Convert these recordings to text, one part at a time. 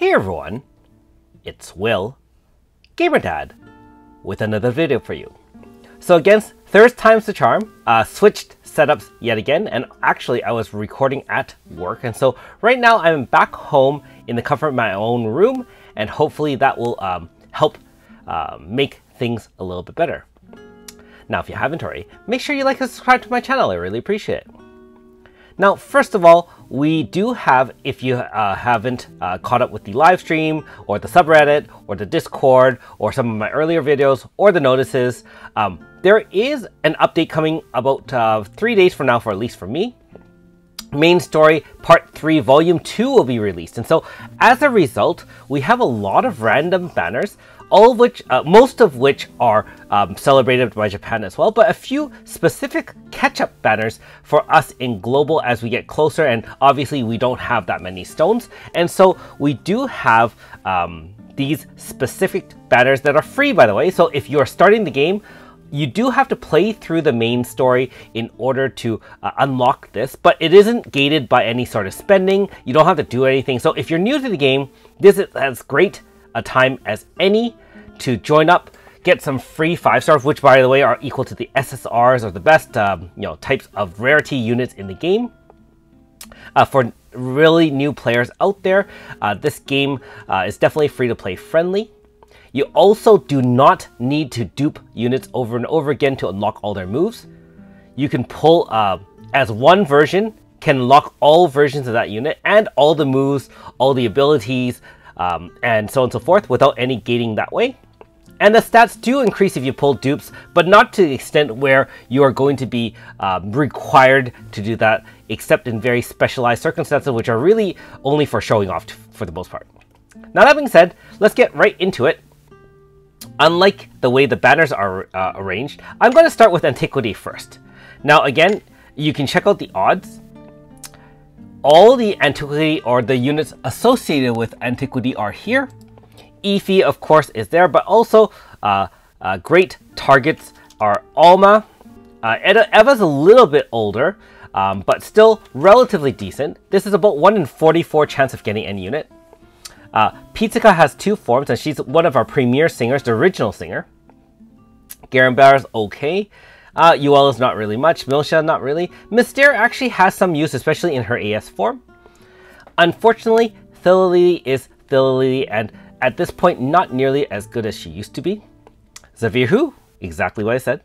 Hey everyone, it's Will, GamerDad, with another video for you. So again, third time's the charm, switched setups yet again, and actually I was recording at work, and so right now I'm back home in the comfort of my own room, and hopefully that will help make things a little bit better. Now if you haven't already, make sure you like and subscribe to my channel, I really appreciate it. Now, first of all, we do have, if you haven't caught up with the live stream, or the subreddit, or the Discord, or some of my earlier videos, or the notices, there is an update coming about 3 days from now, for at least for me. Main Story Part 3 Volume 2 will be released, and so as a result, we have a lot of random banners, all of which, most of which are celebrated by Japan as well, but a few specific catch-up banners for us in global as we get closer, and obviously we don't have that many stones, and so we do have these specific banners that are free, by the way. So if you're starting the game, you do have to play through the main story in order to unlock this, but it isn't gated by any sort of spending. You don't have to do anything. So if you're new to the game, this is as great a time as any to join up, get some free 5-stars, which by the way are equal to the SSRs, or the best types of rarity units in the game. For really new players out there, this game is definitely free to play friendly. You also do not need to dupe units over and over again to unlock all their moves. You can pull as one version, can unlock all versions of that unit and all the moves, all the abilities, and so on and so forth without any gating that way. And the stats do increase if you pull dupes, but not to the extent where you are going to be required to do that, except in very specialized circumstances, which are really only for showing off for the most part. Now that being said, let's get right into it. Unlike the way the banners are arranged, I'm going to start with Antiquity first. Now again, you can check out the odds. All the Antiquity, or the units associated with Antiquity, are here. Efi, of course, is there, but also great targets are Alma. Eva's a little bit older, but still relatively decent. This is about 1 in 44 chance of getting any unit. Pizzica has 2 forms, and she's one of our premier singers, the original singer. Garenbar's okay. UL is not really much. Milsha, not really. Mystere actually has some use, especially in her AS form. Unfortunately, Thilily is Thilily, and at this point, not nearly as good as she used to be. Zavirhu, exactly what I said.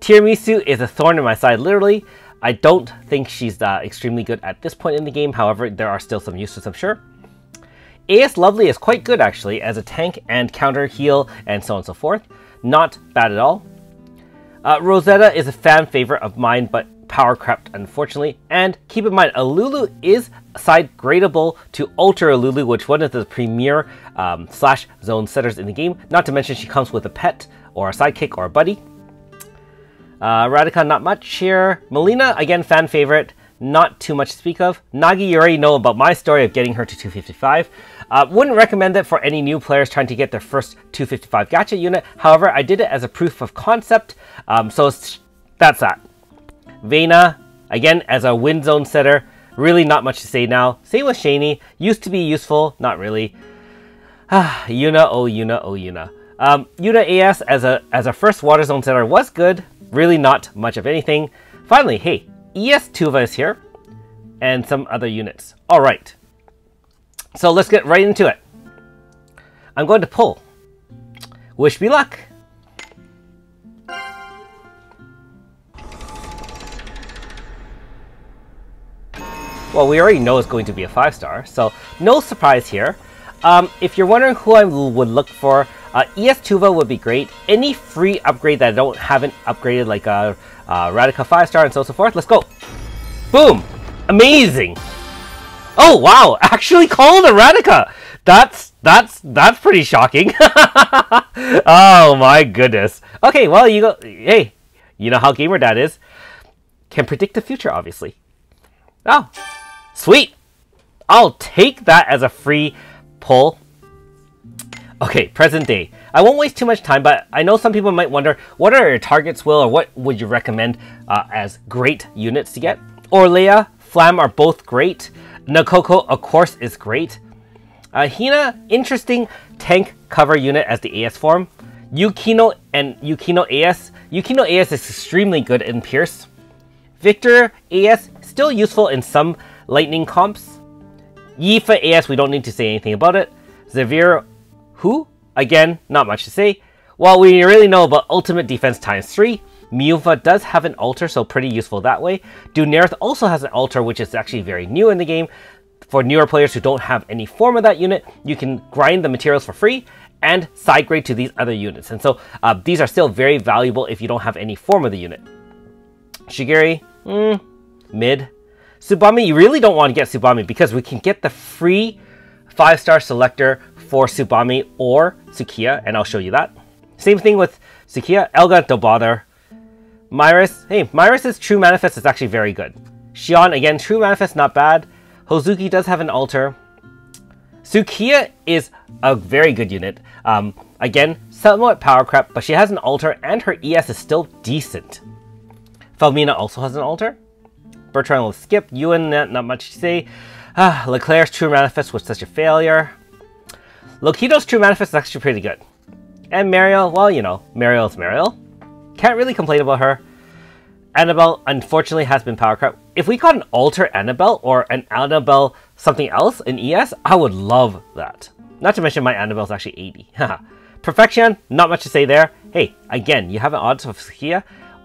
Tiramisu is a thorn in my side, literally. I don't think she's extremely good at this point in the game. However, there are still some uses, I'm sure. AS Lovely is quite good, actually, as a tank and counter heal and so on and so forth. Not bad at all. Rosetta is a fan favorite of mine, but power crept, unfortunately. And keep in mind, Alulu is side gradable to Ultra Alulu, which is one of the premier slash zone setters in the game. Not to mention she comes with a pet, or a sidekick, or a buddy. Radica, not much here. Melina, again, fan favorite. Not too much to speak of. Nagi, you already know about my story of getting her to 255. Wouldn't recommend it for any new players trying to get their first 255 gacha unit. However, I did it as a proof of concept, so that's that. Vena, again, as a wind zone setter, really not much to say now. Same with Shani, used to be useful, not really. Yuna, oh Yuna, oh Yuna. Yuna AS as a first water zone setter was good, really not much of anything. Finally, hey, ES Tuva is here, and some other units. Alright, so let's get right into it. I'm going to pull. Wish me luck! Well, we already know it's going to be a 5-star, so no surprise here. If you're wondering who I would look for, ES Tuva would be great. Any free upgrade that I haven't upgraded, like Radica 5-star and so forth. Let's go. Boom! Amazing! Oh wow! Actually called a Radica! That's pretty shocking. Oh my goodness. Okay, well you go. Hey, you know how GamerDad is. Can predict the future, obviously. Oh, sweet! I'll take that as a free pull. Okay, present day. I won't waste too much time, but I know some people might wonder, what are your targets, Will, or what would you recommend as great units to get? Orlea, Flam are both great. Nakoko, of course, is great. Hina, interesting tank cover unit as the AS form. Yukino and Yukino AS. Yukino AS is extremely good in Pierce. Victor AS, still useful in some lightning comps. Yifa AS, we don't need to say anything about it. Xavier, who? Again, not much to say. Well, we really know about ultimate defense ×3. Miufa does have an altar, so pretty useful that way. Dunerith also has an altar, which is actually very new in the game. For newer players who don't have any form of that unit, you can grind the materials for free and side grade to these other units. And so these are still very valuable if you don't have any form of the unit. Shigiri, mid. Tsubame, you really don't want to get Tsubame because we can get the free 5-star selector for Tsubame or Tsukiya, and I'll show you that. Same thing with Tsukiya. Elga, don't bother. Myris, hey, Myris' True Manifest is actually very good. Shion, again, True Manifest, not bad. Hozuki does have an altar. Tsukiya is a very good unit. Again, somewhat power crap, but she has an altar and her ES is still decent. Felmina also has an altar. Bertrand will skip. Ewan, not much to say. Leclerc's True Manifest was such a failure. Lokito's True Manifest is actually pretty good. And Mariel, well, you know, Mariel's Mariel. Can't really complain about her. Annabelle, unfortunately, has been power crap. If we got an altar Annabelle or an Annabelle something else in ES, I would love that. Not to mention my Annabelle's actually 80. Perfection, not much to say there. Hey, again, you have an odds of Tsukiya,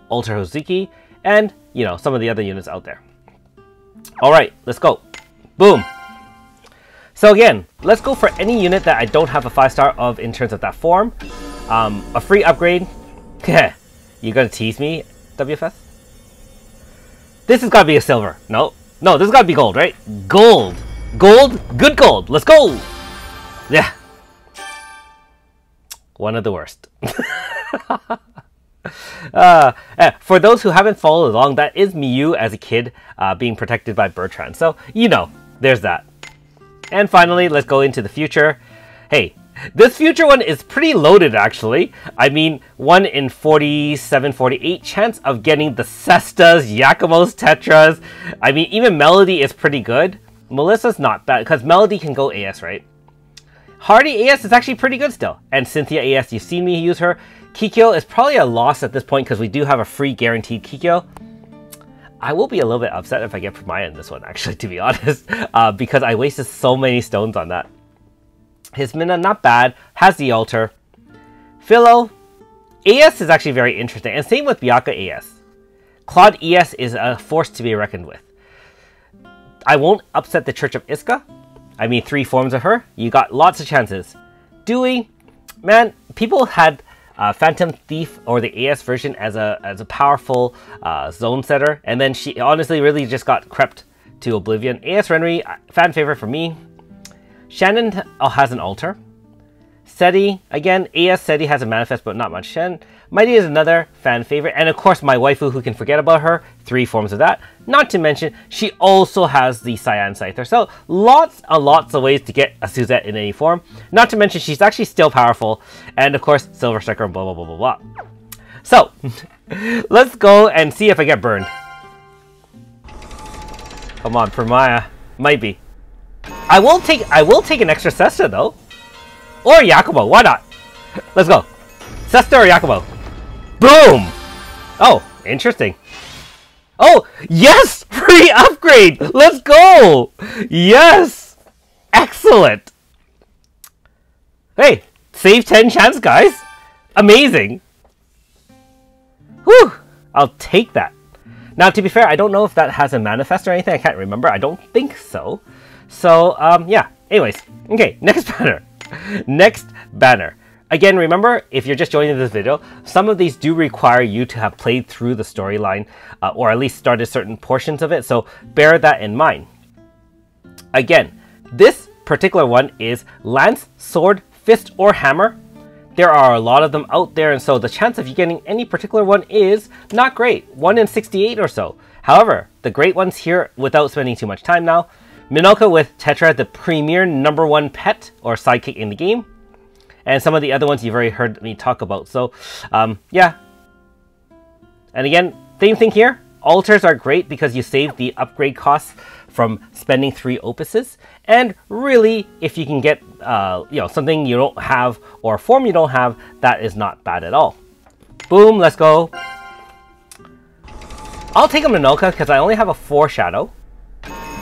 altar Hozuki, and, you know, some of the other units out there. Alright, let's go. Boom. So again, let's go for any unit that I don't have a 5-star of in terms of that form. A free upgrade. You gonna tease me, WFS? This has got to be a silver. No, this has got to be gold, right? Gold. Gold? Good gold. Let's go. Yeah. One of the worst. For those who haven't followed along, that is Miyu as a kid being protected by Bertrand. So, you know, there's that. And finally, let's go into the future. Hey, this future one is pretty loaded, actually. I mean, 1 in 47, 48 chance of getting the Cestas, Yakumos, Tetras. I mean, even Melody is pretty good. Melissa's not bad, because Melody can go AS, right? Hardy AS is actually pretty good still. And Cynthia AS, you've seen me use her. Kikyo is probably a loss at this point, because we do have a free guaranteed Kikyo. I will be a little bit upset if I get Premia in this one, actually, to be honest. Because I wasted so many stones on that. His Mina, not bad, has the altar. Philo, AS is actually very interesting, and same with Byaka AS. Claude ES is a force to be reckoned with. I won't upset the Church of Iska. I mean, 3 forms of her. You got lots of chances. Dewey, man, people had Phantom Thief or the AS version as a powerful zone setter, and then she honestly really just got crept to oblivion. AS Renry, fan favorite for me. Shannon has an altar. Seti, again, AS Seti has a manifest, but not much. Shen. Mighty is another fan favorite. And of course, my waifu, who can forget about her. 3 forms of that. Not to mention, she also has the Cyan Scyther. So, lots and lots of ways to get a Suzette in any form. Not to mention, she's actually still powerful. And of course, Silver Striker and blah, blah, blah, blah, blah. So, let's go and see if I get burned. Come on, Premia. Might be. I will take an extra Cesta though. Or Yakumo, why not? Let's go. Cesta or Yakumo? Boom! Oh, interesting. Oh, yes! Free upgrade! Let's go! Yes! Excellent! Hey, save 10 chance, guys. Amazing. Whew! I'll take that. Now, to be fair, I don't know if that has a manifest or anything. I can't remember. I don't think so. So, yeah. Anyways. Okay, next banner. Next banner. Again, remember, if you're just joining this video, some of these do require you to have played through the storyline, or at least started certain portions of it, so bear that in mind. Again, this particular one is Lance, Sword, Fist, or Hammer. There are a lot of them out there, and so the chance of you getting any particular one is not great. 1 in 68 or so. However, the great ones here, without spending too much time now, Minoka with Tetra, the premier #1 pet or sidekick in the game. And some of the other ones you've already heard me talk about. So, yeah. And again, same thing here. Altars are great because you save the upgrade costs from spending 3 opuses. And really, if you can get something you don't have or a form you don't have, that is not bad at all. Boom, let's go. I'll take a Minolka because I only have a 4 shadow.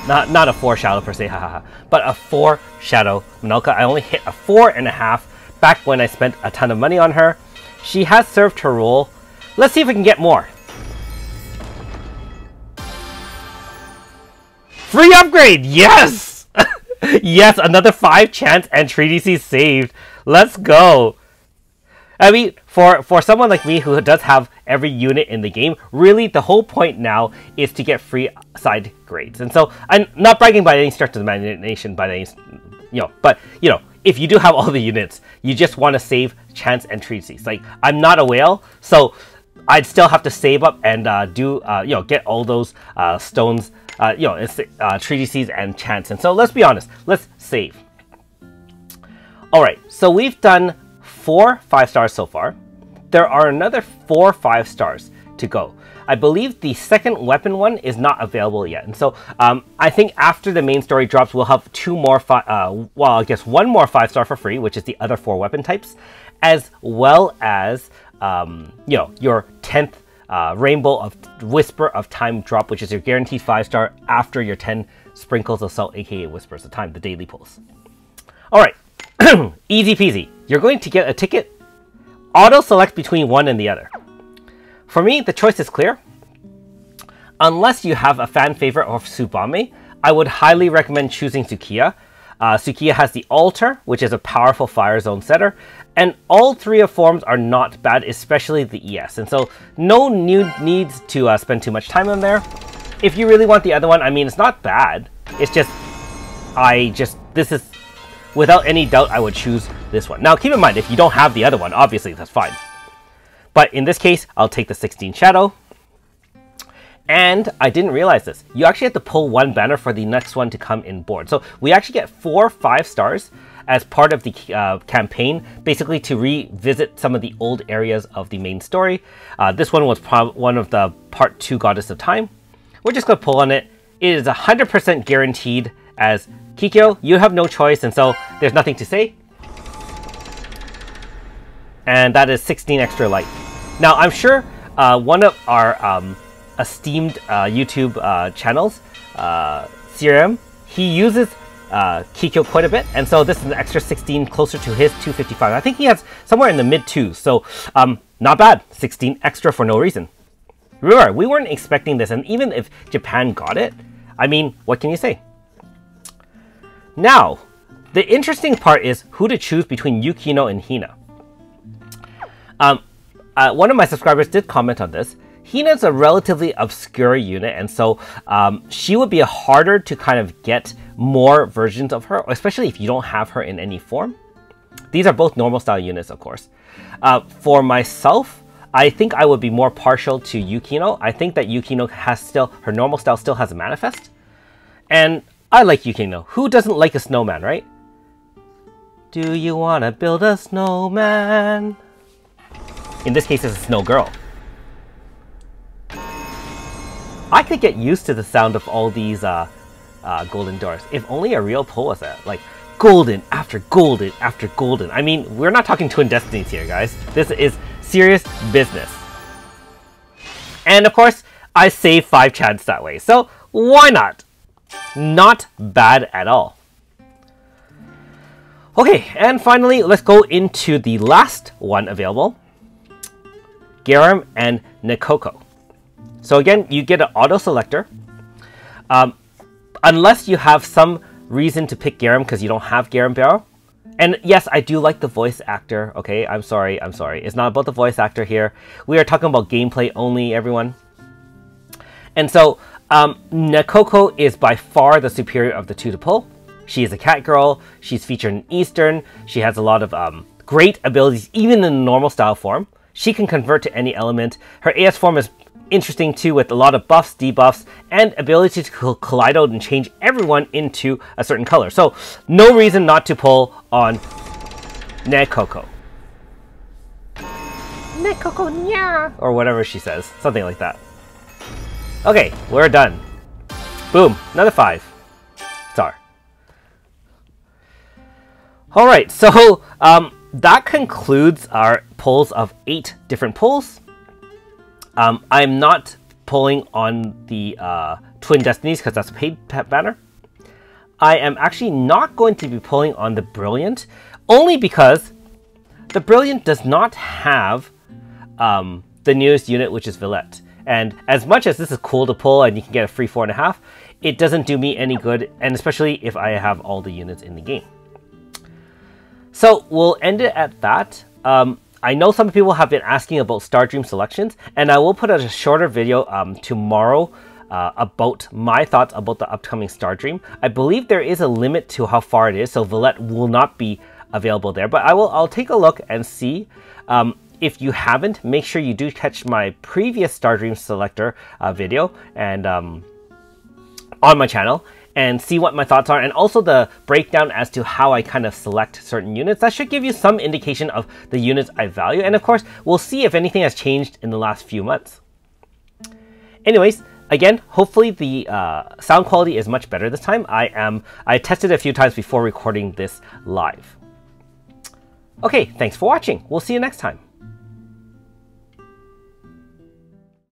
Not a 4 shadow per se, hahaha, but a 4 shadow Minolka. I only hit a 4.5 back when I spent a ton of money on her. She has served her role. Let's see if we can get more. Free upgrade! Yes! Yes, another 5 chance and 3DC saved. Let's go. I mean, for someone like me who does have every unit in the game, really the whole point now is to get free side grades. And so I'm not bragging by any stretch of the imagination, but if you do have all the units, you just want to save chance and treaties. Like, I'm not a whale, so I'd still have to save up and get all those stones, treatises and chance. And so let's be honest, let's save. All right, so we've done 4 5-stars so far. There are another 4 5-stars to go. I believe the second weapon one is not available yet. And so I think after the main story drops, we'll have 2 more, I guess 1 more 5-star for free, which is the other 4 weapon types, as well as, your 10th Rainbow of Whisper of Time drop, which is your guaranteed 5-star after your 10 Sprinkles of Salt, aka Whispers of Time, the daily pulls. All right, easy peasy. You're going to get a ticket. Auto select between one and the other. For me, the choice is clear. Unless you have a fan favorite of Tsubame, I would highly recommend choosing Sukiya. Sukiya has the Altar, which is a powerful Fire Zone setter, and all 3 of forms are not bad, especially the ES. And so no needs to spend too much time on there. If you really want the other one, I mean, it's not bad. It's just, this is, without any doubt, I would choose this one. Now, keep in mind, if you don't have the other one, obviously that's fine. But in this case, I'll take the 16 Shadow. And I didn't realize this. You actually have to pull 1 banner for the next one to come in board. So we actually get 4 5-stars as part of the campaign, basically to revisit some of the old areas of the main story. This one was one of the part 2 Goddess of Time. We're just going to pull on it. It is 100% guaranteed as Kikyo. You have no choice, and so there's nothing to say. And that is 16 extra light. Now, I'm sure one of our esteemed YouTube channels, CRM, he uses Kikyo quite a bit, and so this is an extra 16 closer to his 255. I think he has somewhere in the mid 2s, so not bad. 16 extra for no reason. Remember, we weren't expecting this, and even if Japan got it, I mean, what can you say? Now, the interesting part is who to choose between Yukino and Hina. One of my subscribers did comment on this. Hina's a relatively obscure unit, and so she would be harder to kind of get more versions of her, especially if you don't have her in any form. These are both normal style units, of course. For myself, I think I would be more partial to Yukino. I think that Yukino has her normal style still has a manifest. And I like Yukino. Who doesn't like a snowman, right? Do you want to build a snowman? In this case, it's a snow girl. I could get used to the sound of all these golden doors. If only a real pull was that. Like, golden after golden after golden. I mean, we're not talking Twin Destinies here, guys. This is serious business. And of course, I save 5 chance that way. So, why not? Not bad at all. Okay, and finally, let's go into the last one available. Garam and Nekoko. So again, you get an auto selector. Unless you have some reason to pick Garam because you don't have Garam Barrow. And yes, I do like the voice actor. Okay, I'm sorry. It's not about the voice actor here. We are talking about gameplay only, everyone. And so, Nekoko is by far the superior of the 2 to pull. She is a cat girl. She's featured in Eastern. She has a lot of great abilities, even in the normal style form. She can convert to any element. Her AS form is interesting too, with a lot of buffs, debuffs, and ability to collide out and change everyone into a certain color. So, no reason not to pull on Nekoko. Nekoko nya! Or whatever she says. Something like that. Okay, we're done. Boom, another 5 star. All right, so that concludes our pulls of 8 different pulls. I'm not pulling on the Twin Destinies because that's a paid banner. I am actually not going to be pulling on the Brilliant, only because the Brilliant does not have the newest unit, which is Villette. And as much as this is cool to pull and you can get a free 4.5, it doesn't do me any good, and especially if I have all the units in the game. So we'll end it at that. I know some people have been asking about Star Dream selections, and I will put out a shorter video tomorrow about my thoughts about the upcoming Star Dream. I believe there is a limit to how far it is, so Villette will not be available there, but I'll take a look and see. If you haven't, make sure you do catch my previous Star Dream selector video and on my channel, and see what my thoughts are, and also the breakdown as to how I kind of select certain units. That should give you some indication of the units I value, and of course, we'll see if anything has changed in the last few months. Anyways, again, hopefully the sound quality is much better this time. I tested it a few times before recording this live. Okay, thanks for watching. We'll see you next time.